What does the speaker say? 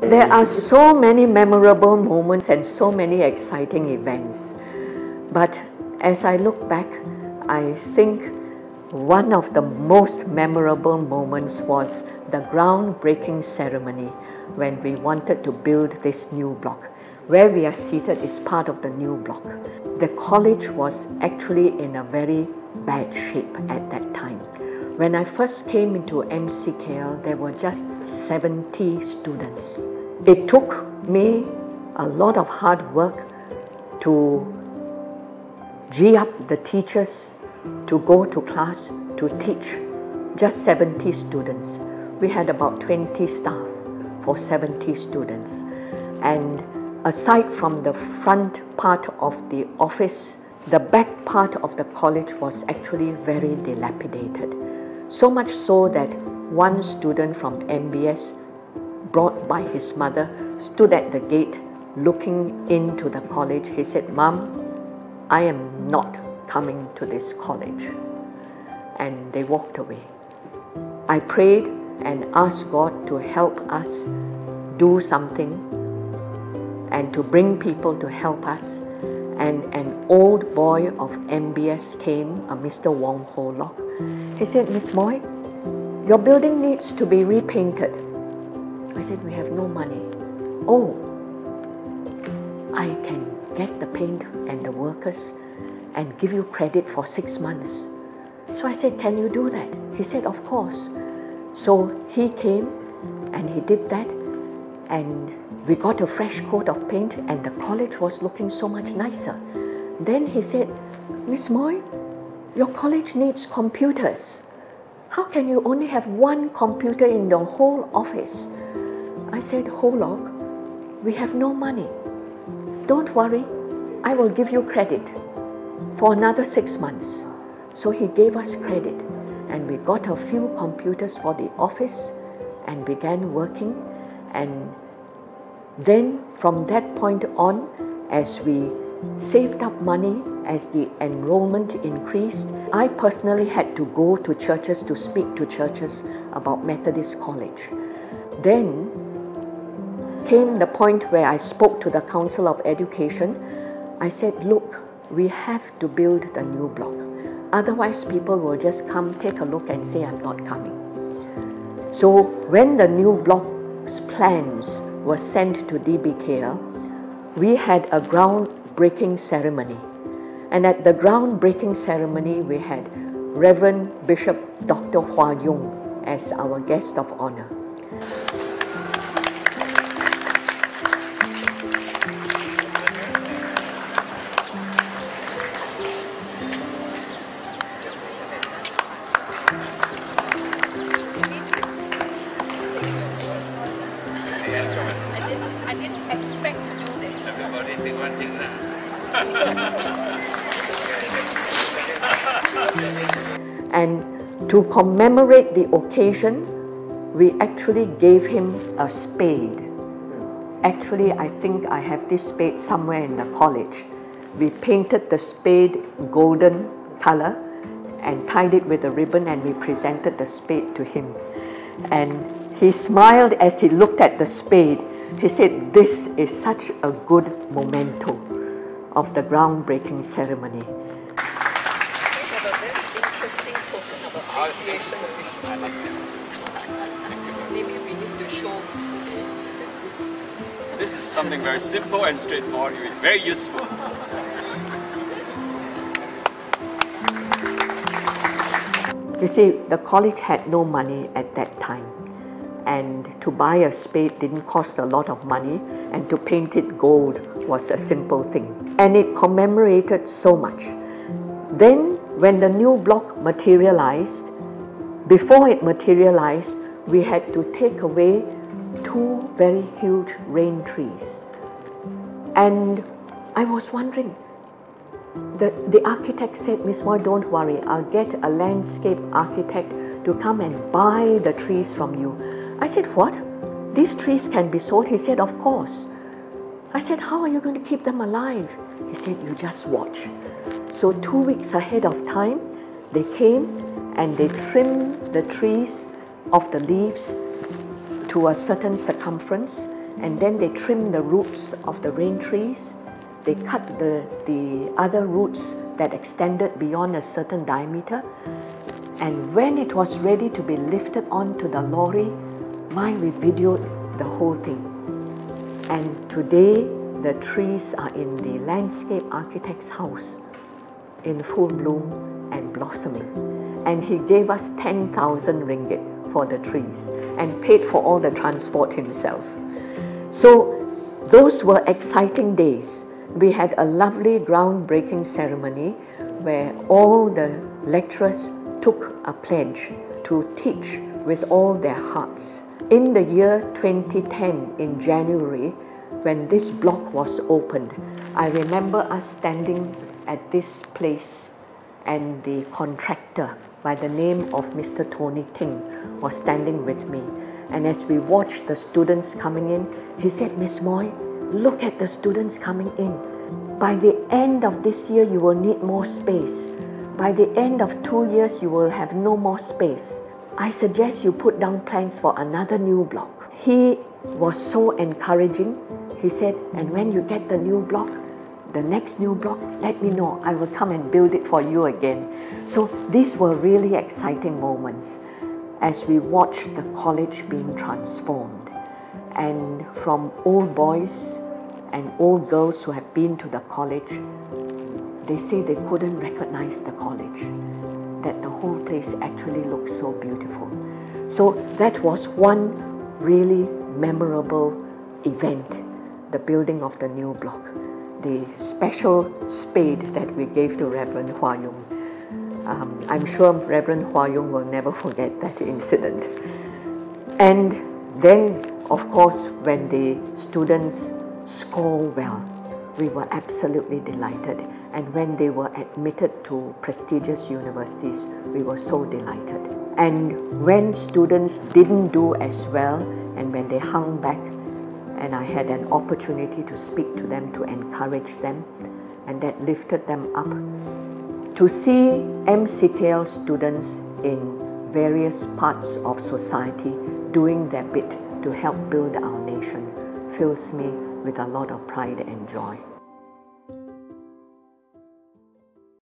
There are so many memorable moments and so many exciting events. But as I look back, I think one of the most memorable moments was the groundbreaking ceremony when we wanted to build this new block. Where we are seated is part of the new block. The college was actually in a very bad shape at that time. When I first came into MCKL, there were just 70 students. It took me a lot of hard work to gee up the teachers to go to class to teach just 70 students. We had about 20 staff for 70 students. And aside from the front part of the office, the back part of the college was actually very dilapidated. So much so that one student from MBS, brought by his mother, stood at the gate looking into the college. He said, "Mom, I am not coming to this college." And they walked away. I prayed and asked God to help us do something and to bring people to help us. And an old boy of MBS came, a Mr. Wong Ho Lok. He said, "Ms Moey, your building needs to be repainted." I said, "We have no money." "Oh, I can get the paint and the workers and give you credit for 6 months. So I said, "Can you do that?" He said, "Of course." So he came and he did that, and we got a fresh coat of paint and the college was looking so much nicer. Then he said, "Ms Moey, your college needs computers. How can you only have one computer in the whole office?" I said, "Hold on, we have no money. Don't worry, I will give you credit for another 6 months." So he gave us credit and we got a few computers for the office and began working. And then from that point on, as we saved up money, as the enrollment increased, I personally had to go to churches to speak to churches about Methodist College. Then came the point where I spoke to the Council of Education. I said, "Look, we have to build the new block. Otherwise, people will just come, take a look and say, 'I'm not coming.'" So when the new block's plans were sent to DBKL, we had a groundbreaking ceremony. And at the groundbreaking ceremony, we had Reverend Bishop Dr. Hua Yung as our guest of honor. I didn't expect to do this. Everybody think one thing now. And to commemorate the occasion, we actually gave him a spade. Actually, I think I have this spade somewhere in the college. We painted the spade golden color and tied it with a ribbon, and we presented the spade to him. And he smiled as he looked at the spade. He said, "This is such a good memento of the groundbreaking ceremony." We have a very interesting token of appreciation. Maybe we need to show. This is something very simple and straightforward, very useful. You see, the college had no money at that time, and to buy a spade didn't cost a lot of money, and to paint it gold was a simple thing. And it commemorated so much. Then, when the new block materialized, before it materialized, we had to take away 2 very huge rain trees. And I was wondering, the architect said, "Ms Moey, don't worry, I'll get a landscape architect to come and buy the trees from you." I said, "What? These trees can be sold?" He said, "Of course." I said, "How are you going to keep them alive?" He said, "You just watch." So 2 weeks ahead of time, they came and they trimmed the trees of the leaves to a certain circumference, and then they trimmed the roots of the rain trees. They cut the other roots that extended beyond a certain diameter, and when it was ready to be lifted onto the lorry, we videoed the whole thing. And today the trees are in the landscape architect's house in full bloom and blossoming. And he gave us 10,000 ringgit for the trees and paid for all the transport himself. So those were exciting days. We had a lovely groundbreaking ceremony where all the lecturers took a pledge to teach with all their hearts. In the year 2010, in January, when this block was opened, I remember us standing at this place, and the contractor by the name of Mr. Tony Ting was standing with me. And as we watched the students coming in, he said, "Ms. Moey, look at the students coming in. By the end of this year, you will need more space. By the end of 2 years, you will have no more space. I suggest you put down plans for another new block." He was so encouraging. He said, "And when you get the new block, the next new block, let me know. I will come and build it for you again." So these were really exciting moments as we watched the college being transformed. And from old boys and old girls who have been to the college, they say they couldn't recognize the college, that the whole place actually looked so beautiful. So that was one really memorable event, the building of the new block, the special spade that we gave to Reverend Hua Yung. I'm sure Reverend Hua Yung will never forget that incident. And then, of course, when the students score well, we were absolutely delighted. And when they were admitted to prestigious universities, we were so delighted. And when students didn't do as well, and when they hung back, and I had an opportunity to speak to them, to encourage them, and that lifted them up. To see MCKL students in various parts of society doing their bit to help build our nation fills me with a lot of pride and joy.